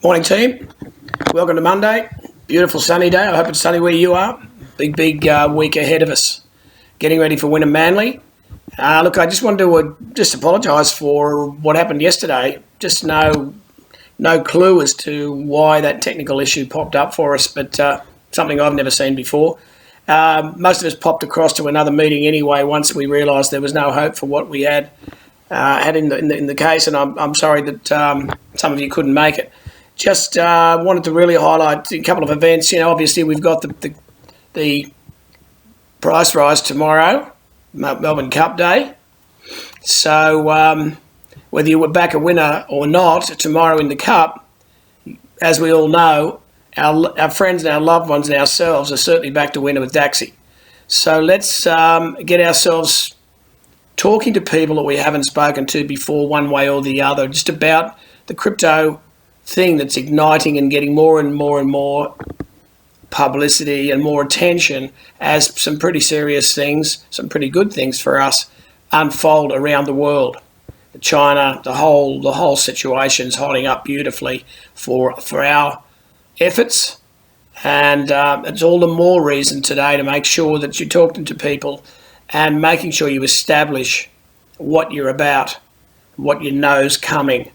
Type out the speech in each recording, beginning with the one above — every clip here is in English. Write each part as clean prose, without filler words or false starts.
Morning team, welcome to Monday. Beautiful sunny day. I hope it's sunny where you are. Big week ahead of us. Getting ready for Winter Manly. Look, I just wanted to just apologise for what happened yesterday. Just no clue as to why that technical issue popped up for us, but something I've never seen before. Most of us popped across to another meeting anyway once we realised there was no hope for what we had in the case, and I'm sorry that some of you couldn't make it. Just wanted to really highlight a couple of events. You know, obviously we've got the price rise tomorrow, Melbourne Cup Day. So whether you were back a winner or not, tomorrow in the Cup, as we all know, our friends and our loved ones and ourselves are certainly back to winner with Dacxi. So let's get ourselves talking to people that we haven't spoken to before one way or the other, just about the crypto thing that's igniting and getting more and more publicity and more attention as some pretty serious things, some pretty good things for us unfold around the world. China, the whole situation's holding up beautifully for our efforts, and it's all the more reason today to make sure that you're talking to people and making sure you establish what you're about, what you know's coming.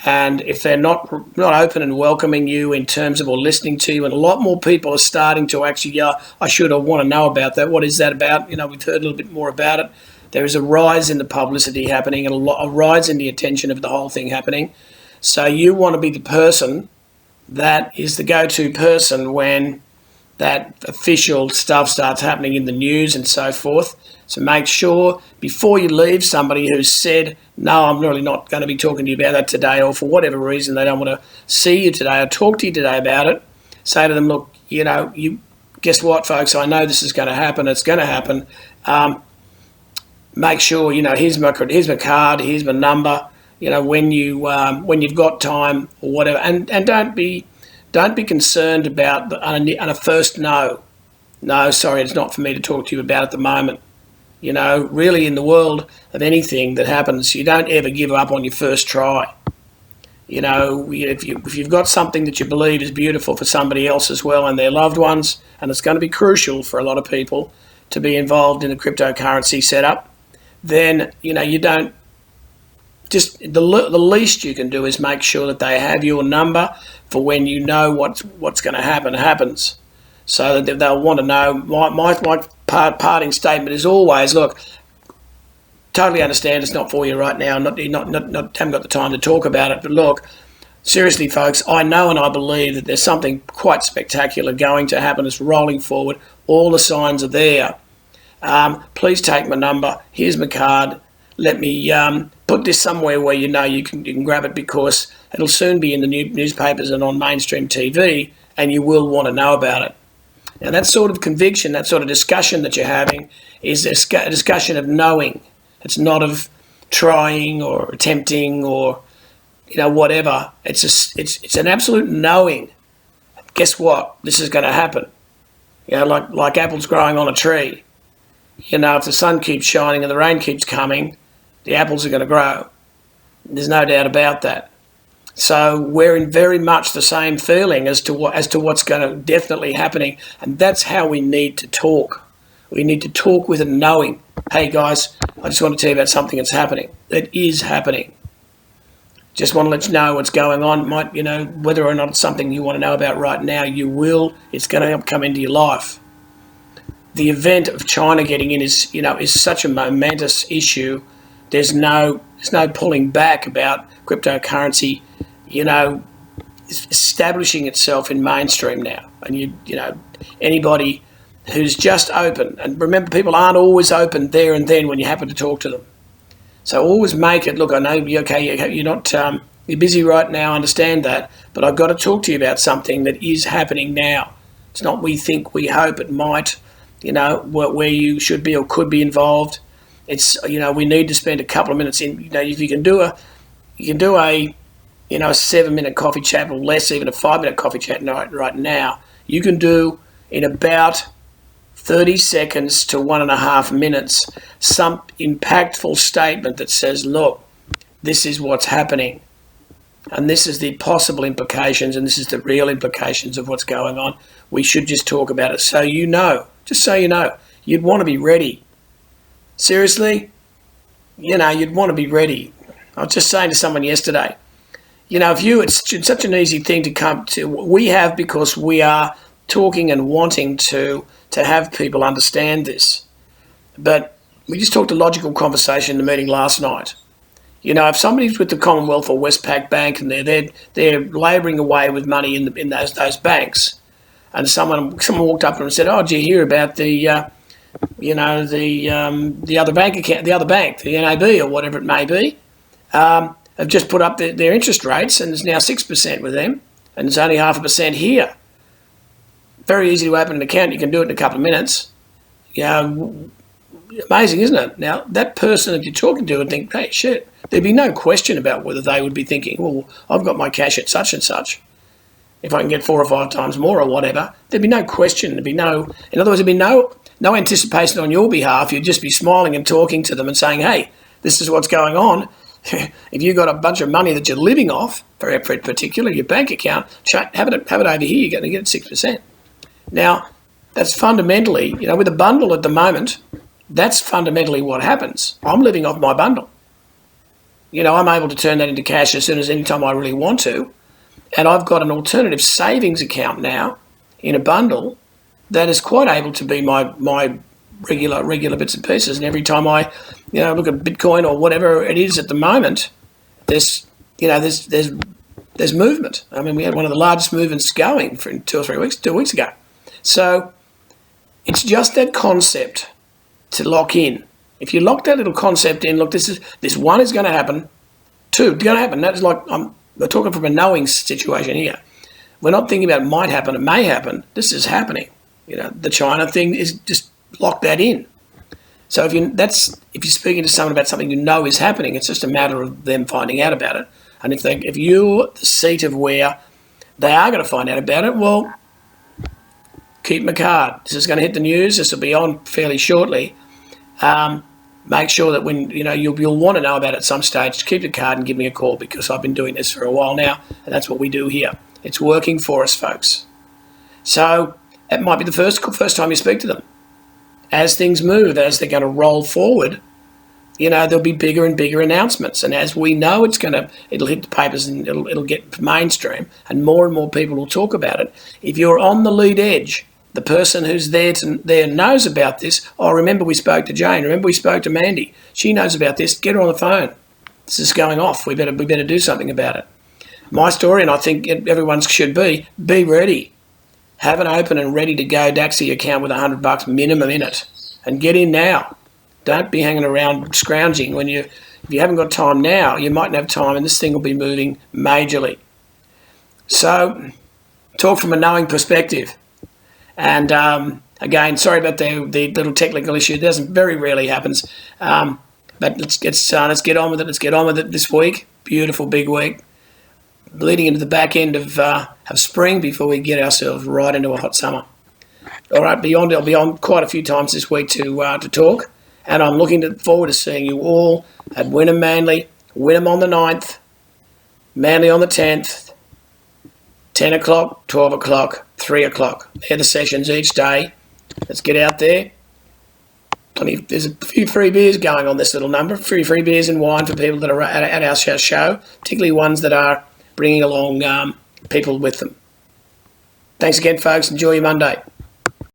And if they're not open and welcoming you in terms of or listening to you, and a lot more people are starting to actually, I should want to know about that. What is that about? You know, we've heard a little bit more about it. There is a rise in the publicity happening and a rise in the attention of the whole thing happening. So you want to be the person that is the go-to person when that official stuff starts happening in the news and so forth. So make sure before you leave, somebody who's said, no, I'm really not going to be talking to you about that today, or for whatever reason they don't want to see you today or talk to you today about it, say to them, look, you know, you guess what, folks, I know this is going to happen. It's going to happen. Make sure, you know, here's my card, here's my number, you know, when you've got time or whatever, and don't be concerned about on a first no, sorry, it's not for me to talk to you about at the moment. You know, really in the world of anything that happens, you don't ever give up on your first try. You know, if you've got something that you believe is beautiful for somebody else as well and their loved ones, and it's going to be crucial for a lot of people to be involved in a cryptocurrency setup, then, you know, you don't, just the least you can do is make sure that they have your number for when you know what's going to happen happens. So that they'll want to know. My parting statement is always, look, totally understand it's not for you right now. Not haven't got the time to talk about it. But look, seriously, folks, I know and I believe that there's something quite spectacular going to happen. It's rolling forward. All the signs are there. Please take my number. Here's my card. Let me put this somewhere where you know you can grab it, because it'll soon be in the newspapers and on mainstream TV, and you will want to know about it. Now, that sort of conviction, that sort of discussion that you're having is a discussion of knowing. It's not of trying or attempting or, you know, whatever. It's an absolute knowing. Guess what? This is going to happen. You know, like apples growing on a tree. You know, if the sun keeps shining and the rain keeps coming, the apples are going to grow. There's no doubt about that. So we're in very much the same feeling as to what's going to definitely happening, and that's how we need to talk. We need to talk with a knowing. Hey guys, I just want to tell you about something that's happening. It is happening. Just want to let you know what's going on. Might, you know, whether or not it's something you want to know about right now, you will. It's going to come into your life. The event of China getting in is such a momentous issue. There's no pulling back about cryptocurrency, you know, establishing itself in mainstream now. And you know, anybody who's just open, and remember, people aren't always open there and then when you happen to talk to them. So always make it, look, I know you're not, you're busy right now, I understand that, but I've got to talk to you about something that is happening now. It's not we think, we hope it might, you know, where you should be or could be involved. It's, you know, we need to spend a couple of minutes in, you know, if you can do a 7-minute coffee chat or less, even a 5-minute coffee chat right now, you can do in about 30 seconds to 1.5 minutes some impactful statement that says, look, this is what's happening. and this is the possible implications, and this is the real implications of what's going on. We should just talk about it so you know, just so you know. You'd want to be ready. Seriously, you'd want to be ready. I was just saying to someone yesterday, it's such an easy thing to come to. We have, because we are talking and wanting to have people understand this. But we just talked a logical conversation in the meeting last night. If somebody's with the Commonwealth or Westpac Bank and they're labouring away with money in those banks, and someone walked up to them and said, "Oh, did you hear about the other bank account, the other bank, the NAB or whatever it may be, have just put up their interest rates and it's now 6% with them, and it's only 0.5% here." Very easy to open an account. You can do it in a couple of minutes. Amazing, isn't it? Now, that person that you're talking to would think, hey, shit, there'd be no question about whether they would be thinking, well, I've got my cash at such and such. If I can get 4 or 5 times more or whatever, there'd be no question. In other words, there'd be no anticipation on your behalf. You'd just be smiling and talking to them and saying, hey, this is what's going on. If you've got a bunch of money that you're living off, for particularly your bank account, have it over here, you're going to get 6%. Now, that's fundamentally, with a bundle at the moment, that's fundamentally what happens. I'm living off my bundle. I'm able to turn that into cash as soon as any time I really want to. And I've got an alternative savings account now in a bundle that is quite able to be my regular bits and pieces. And every time I, look at Bitcoin or whatever it is at the moment, there's movement. I mean, we had one of the largest movements going for 2 weeks ago. So it's just that concept to lock in. If you lock that little concept in, look, this one is going to happen, 2 going to happen. That's like we're talking from a knowing situation here. We're not thinking about it might happen, it may happen. This is happening. The China thing is just lock that in. So if you're speaking to someone about something is happening, it's just a matter of them finding out about it. And if you're the seat of where they are going to find out about it, well, keep my card. This is going to hit the news. This will be on fairly shortly. Make sure that when you'll want to know about it at some stage, keep the card and give me a call, because I've been doing this for a while now, and that's what we do here. It's working for us, folks. So it might be the first time you speak to them. As things move, as they're going to roll forward, there'll be bigger and bigger announcements. And as we know, it'll hit the papers and it'll get mainstream, and more people will talk about it. If you're on the lead edge, the person who's there knows about this. Oh, remember we spoke to Jane. Remember we spoke to Mandy. She knows about this. Get her on the phone. This is going off. We better do something about it. My story, and I think everyone should be ready. Have an open and ready to go Dacxi account with $100 minimum in it, and get in now. Don't be hanging around scrounging if you haven't got time now. You mightn't have time, and this thing will be moving majorly. So, talk from a knowing perspective. And again, sorry about the little technical issue. It very rarely happens. But let's get on with it. Let's get on with it this week. Beautiful big week, leading into the back end of spring before we get ourselves right into a hot summer. All right, I'll be on quite a few times this week to talk, and I'm looking forward to seeing you all at Wynnum Manly. Wynnum on the 9th, Manly on the 10th. 10 o'clock, 12 o'clock, 3 o'clock. They're the sessions each day. Let's get out there. There's a few free beers going on this little number. Free beers and wine for people that are at our show, particularly ones that are bringing along people with them. Thanks again, folks. Enjoy your Monday.